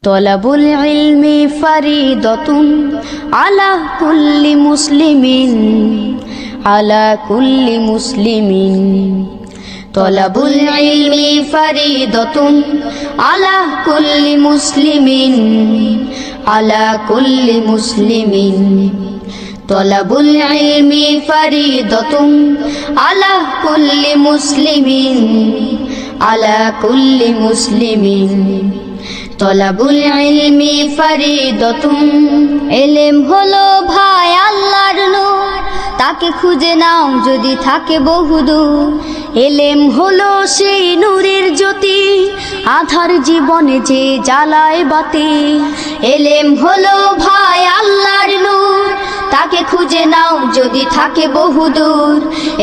তলাবুল ইলমি ফারিদাতুন আলা কুল্লি মুসলিমিন আলা কুল্লি মুসলিমিন। তলাবুল ইলমি ফারিদাতুন আলা কুল্লি মুসলিমিন আলা কুল্লি মুসলিমিন। তলাবুল ইলমি ফারিদাতুন আলা কুল্লি মুসলিমিন আলা কুল্লি মুসলিমিন। তলাবুল ইলমি ফারিদাতুন, ইলম হলো ভাই আল্লাহর নূর, তাকে খুঁজে নাও যদি থাকে বহুদূর। ইলম হলো সেই নূরের জ্যোতি, আধার জীবনে যে জ্বালায় বাতি। ইলম হলো ভাই আল্লাহর নূর, তাকে খুঁজে নাও যদি থাকে বহুদূর।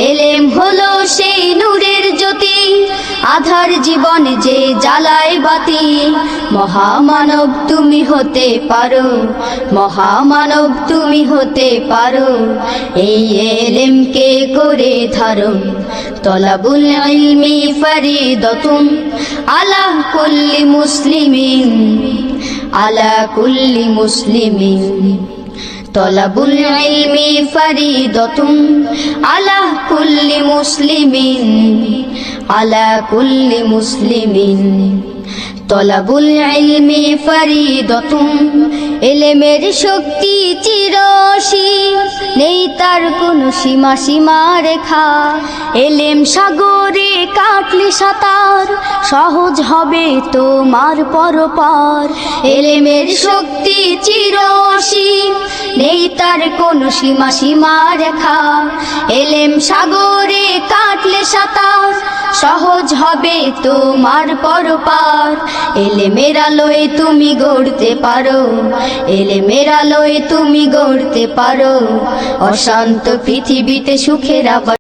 ইলম হলো সেই নূরের জ্যোতি, আধার জীবনে যে জ্বালায় বাতি। মহামানব তুমি হতে পারো, মহামানব তুমি হতে পারো, এই ইলমকে করে ধারণ। তলাবুল ইলমি ফারিদাতুন আলা কুল্লি মুসলিমিন আলা কুল্লি মুসলিমিন। তলাবুল ইলমি ফারিদাতুন আলা কুল্লি মুসলিমিন আলা কুল্লি মুসলিমিন। তলাবুল ইলমি ফারিদাতুন, ইলমের শক্তি চিরসীম, নেই তার কোনো সীমা সীমা রেখা। ইলম সাগরে কাটলে সাঁতার, সহজ হবে তোমার পরপার। ইলমের শক্তি চিরসীম, নেই তার কোনো সীমা সীমা রেখা। ইলম সাগরে কাটলে সাঁতার, সহজ হবে তোমার পরপার। ইলমের আলোয় তুমি গড়তে পারো, ইলমের আলোয় তুমি গড়তে পারো, অশান্ত পৃথিবীতে সুখের আবাস।